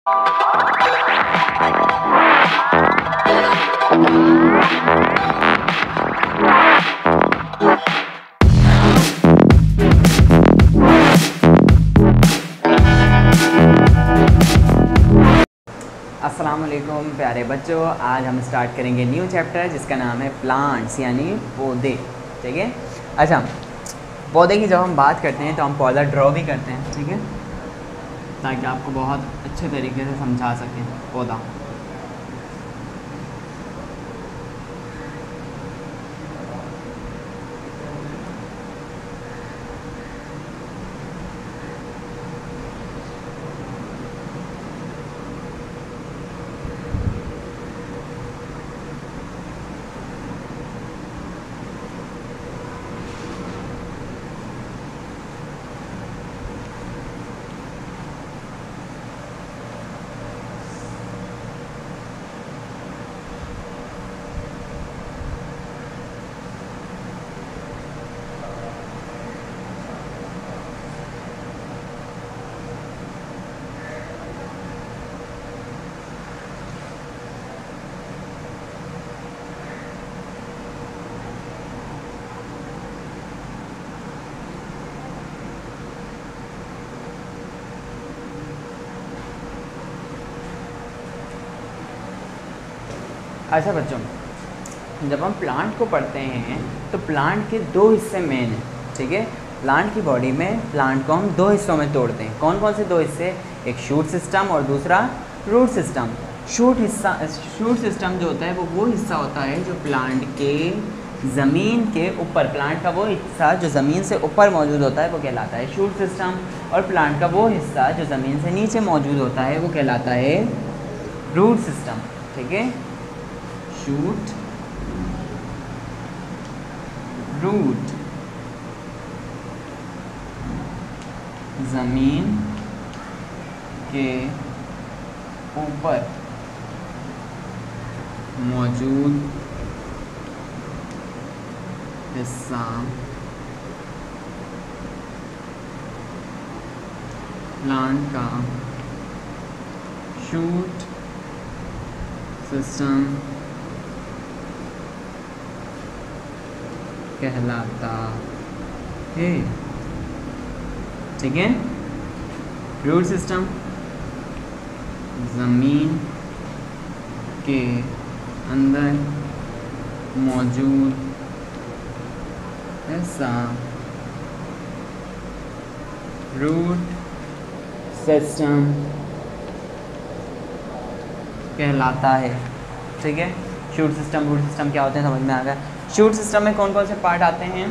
अस्सलाम वालेकुम प्यारे बच्चों, आज हम स्टार्ट करेंगे न्यू चैप्टर जिसका नाम है प्लांट्स यानी पौधे। ठीक है। अच्छा, पौधे की जब हम बात करते हैं तो हम पौधा ड्रॉ भी करते हैं, ठीक है, ताकि आपको बहुत अच्छे तरीके से समझा सकें पौधा। अच्छा बच्चों, जब हम प्लांट को पढ़ते हैं तो प्लांट के दो हिस्से मेन हैं, ठीक है। प्लांट की बॉडी में प्लांट को हम दो हिस्सों में तोड़ते हैं। कौन कौन से दो हिस्से? एक शूट सिस्टम और दूसरा रूट सिस्टम। शूट सिस्टम जो होता है वो हिस्सा होता है जो प्लांट के ज़मीन के ऊपर, प्लांट का वो हिस्सा जो ज़मीन से ऊपर मौजूद होता है वो कहलाता है शूट सिस्टम, और प्लांट का वो हिस्सा जो ज़मीन से नीचे मौजूद होता है वो कहलाता है रूट सिस्टम, ठीक है। शूट, रूट, जमीन के ऊपर मौजूद हिस्सा प्लांट का शूट सिस्टम कहलाता है, ठीक है। रूट सिस्टम ज़मीन के अंदर मौजूद हिस्सा रूट सिस्टम कहलाता है, ठीक है। शूट सिस्टम, रूट सिस्टम क्या होते हैं समझ में आ गया। शूट सिस्टम में कौन कौन से पार्ट आते हैं?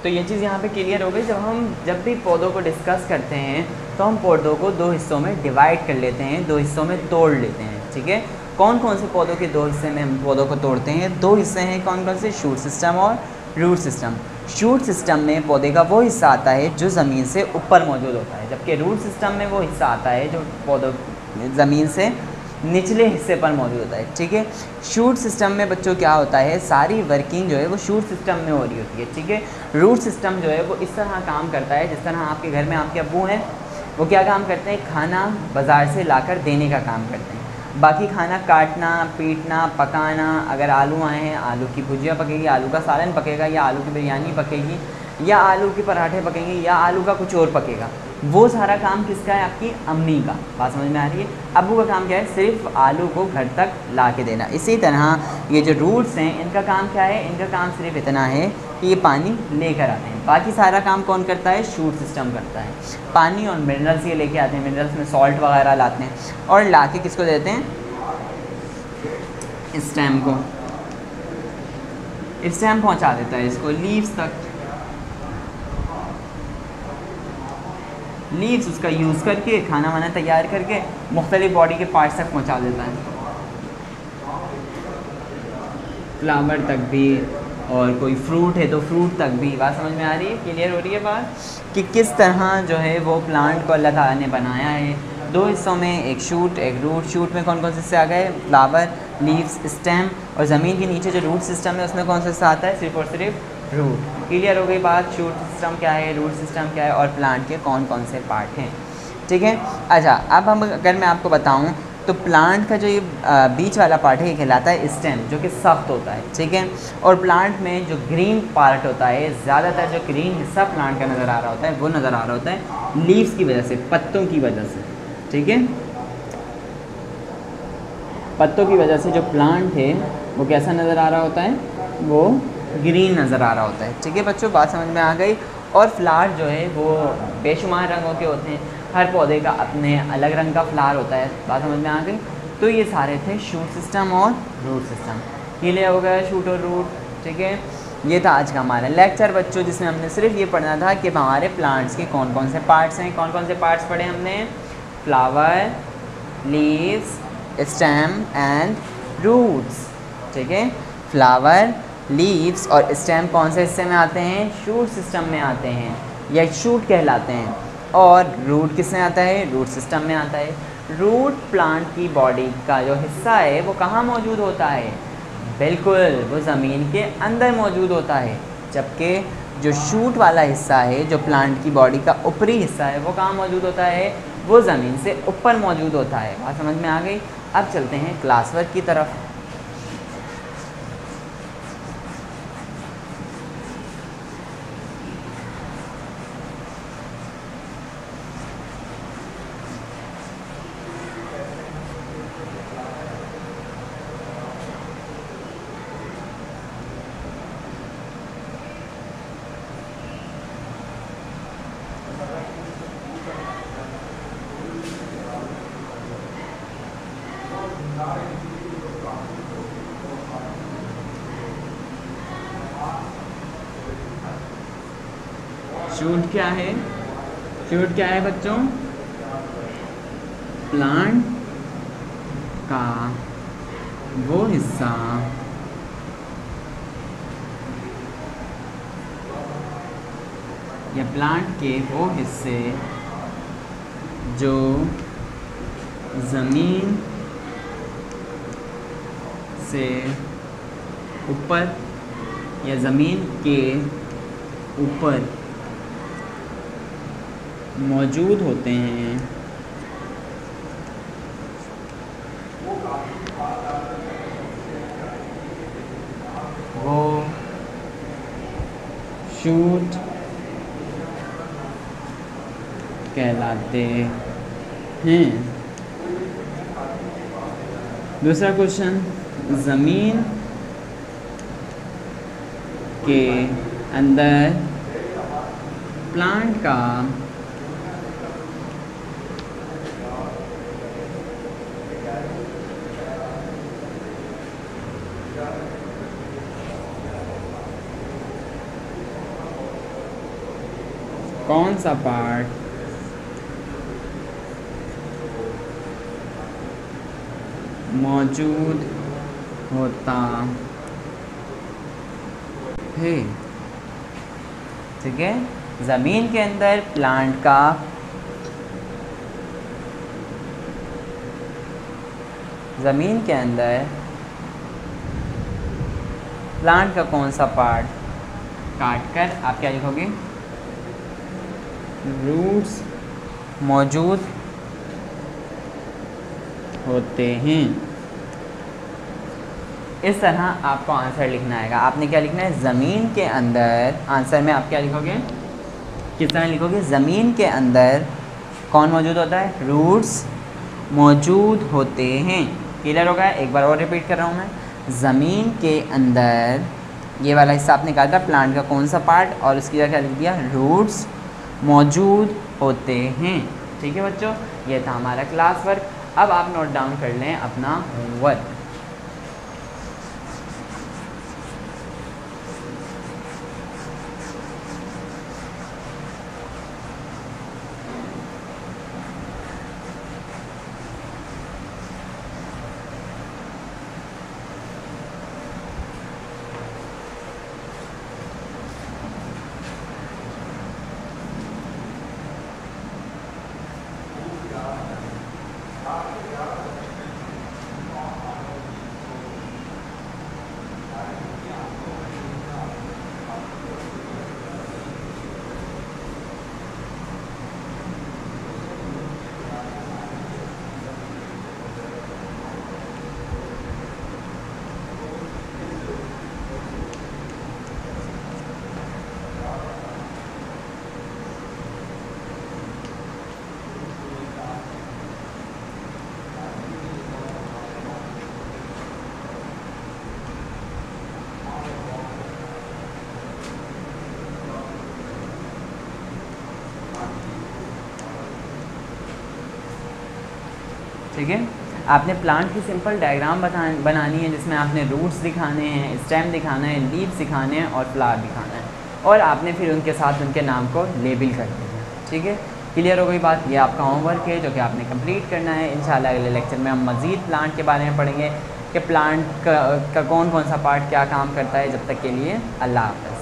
तो ये चीज़ यहाँ पे क्लियर हो गई। जब भी पौधों को डिस्कस करते हैं तो हम पौधों को दो हिस्सों में डिवाइड कर लेते हैं, दो हिस्सों में तोड़ लेते हैं, ठीक है। कौन कौन से पौधों के दो हिस्से में हम पौधों को तोड़ते हैं? दो हिस्से हैं, कौन कौन से? शूट सिस्टम और रूट सिस्टम। शूट सिस्टम में पौधे का वो हिस्सा आता है जो ज़मीन से ऊपर मौजूद होता है, जबकि रूट सिस्टम में वो हिस्सा आता है जो पौधों ज़मीन से निचले हिस्से पर मौजूद होता है, ठीक है। शूट सिस्टम में बच्चों क्या होता है, सारी वर्किंग जो है वो शूट सिस्टम में हो रही होती है, ठीक है। रूट सिस्टम जो है वो इस तरह काम करता है जिस तरह आपके घर में आपके अब्बू हैं, वो क्या काम करते हैं? खाना बाज़ार से लाकर देने का काम करते हैं। बाकी खाना काटना, पीटना, पकाना, अगर आलू आए हैं आलू की भुजिया पकेगी, आलू का सालन पकेगा, या आलू की बिरयानी पकेगी, या आलू के पराठे पकेंगे, या आलू का कुछ और पकेगा, वो सारा काम किसका है? आपकी अम्मी का। बात समझ में आ रही है? अब्बू का काम क्या है? सिर्फ आलू को घर तक ला के देना। इसी तरह ये जो रूट्स हैं इनका काम क्या है? इनका काम सिर्फ इतना है कि ये पानी लेकर आते हैं। बाकी सारा काम कौन करता है? शूट सिस्टम करता है। पानी और मिनरल्स ये लेके आते हैं, मिनरल्स में सॉल्ट वगैरह लाते हैं और ला के किसको देते हैं? स्टेम को। स्टेम पहुँचा देता है इसको लीव्स तक। लीव्स उसका यूज़ करके खाना वाना तैयार करके मुख्तलिफ बॉडी के पार्ट्स तक पहुंचा देता है, फ्लावर तक भी, और कोई फ्रूट है तो फ्रूट तक भी। बात समझ में आ रही है? क्लियर हो रही है बात कि किस तरह जो है वो प्लांट को अल्लाह ताला ने बनाया है दो हिस्सों में, एक शूट एक रूट। शूट में कौन कौन से हिस्से आ गए? फ्लावर, लीव्स, स्टेम, और ज़मीन के नीचे जो रूट सिस्टम है उसमें कौन सा हिस्सा आता है? सिर्फ और सिर्फ रूट। क्लियर हो गई बात, शूट सिस्टम क्या है, रूट सिस्टम क्या है और प्लांट के कौन कौन से पार्ट हैं। ठीक है। अच्छा, अब हम अगर मैं आपको बताऊं तो प्लांट का जो ये बीच वाला पार्ट है ये कहलाता है स्टेम, जो कि सख्त होता है। ठीक है। और प्लांट में जो ग्रीन पार्ट होता है, ज़्यादातर जो ग्रीन हिस्सा प्लांट का नज़र आ रहा होता है वो नज़र आ रहा होता है लीव्स की वजह से, पत्तों की वजह से। ठीक है। पत्तों की वजह से जो प्लांट है वो कैसा नज़र आ रहा होता है, वो ग्रीन नज़र आ रहा होता है। ठीक है बच्चों, बात समझ में आ गई। और फ्लावर जो है वो बेशुमार रंगों के होते हैं, हर पौधे का अपने अलग रंग का फ्लावर होता है। बात समझ में आ गई। तो ये सारे थे शूट सिस्टम और रूट सिस्टम। क्लियर हो गया शूट और रूट। ठीक है। ये था आज का हमारा लेक्चर बच्चों, जिसमें हमने सिर्फ ये पढ़ना था कि हमारे प्लांट्स के कौन कौन से पार्ट्स हैं। कौन कौन से पार्ट्स पढ़े हमने, flower, leaves, stem and roots. ठीक है। फ्लावर, लीव्स और स्टेम कौन से हिस्से में आते हैं, शूट सिस्टम में आते हैं या शूट कहलाते हैं। और रूट किस में आता है, रूट सिस्टम में आता है। रूट प्लांट की बॉडी का जो हिस्सा है वो कहाँ मौजूद होता है, बिल्कुल वो ज़मीन के अंदर मौजूद होता है। जबकि जो शूट वाला हिस्सा है, जो प्लांट की बॉडी का ऊपरी हिस्सा है, वो कहाँ मौजूद होता है, वो ज़मीन से ऊपर मौजूद होता है। बात समझ में आ गई। अब चलते हैं क्लास वर्क की तरफ। शूट क्या है, शूट क्या है बच्चों, प्लांट का वो हिस्सा या प्लांट के वो हिस्से जो ज़मीन से ऊपर या ज़मीन के ऊपर मौजूद होते हैं, वो शूट कहलाते हैं। दूसरा क्वेश्चन, ज़मीन के अंदर प्लांट का कौन सा पार्ट मौजूद होता है। ठीक है। ज़मीन के अंदर प्लांट का ज़मीन के अंदर प्लांट का कौन सा पार्ट, काट कर आप क्या लिखोगे, रूट्स मौजूद होते हैं। इस तरह आपको आंसर लिखना आएगा। आपने क्या लिखना है, ज़मीन के अंदर, आंसर में आप क्या लिखोगे, किस तरह लिखोगे, ज़मीन के अंदर कौन मौजूद होता है, रूट्स मौजूद होते हैं। क्लियर होगा। एक बार और रिपीट कर रहा हूँ मैं, ज़मीन के अंदर ये वाला हिस्सा आपने कहा था प्लांट का कौन सा पार्ट, और उसकी जगह क्या लिख दिया, रूट्स मौजूद होते हैं। ठीक है बच्चों, ये था हमारा क्लास वर्क। अब आप नोट डाउन कर लें अपना होमवर्क। ठीक है। आपने प्लांट की सिंपल डायग्राम बनानी है जिसमें आपने रूट्स दिखाने हैं, स्टेम दिखाना है, लीव्स दिखाने हैं और फ्लावर दिखाना है, और आपने फिर उनके साथ उनके नाम को लेबल कर देना है। ठीक है, क्लियर हो गई बात। ये आपका होमवर्क है जो कि आपने कंप्लीट करना है। इंशाल्लाह अगले लेक्चर में हम मज़ीद प्लांट के बारे में पढ़ेंगे कि प्लांट का कौन कौन सा पार्ट क्या काम करता है। जब तक के लिए अल्लाह हाफ़िज़।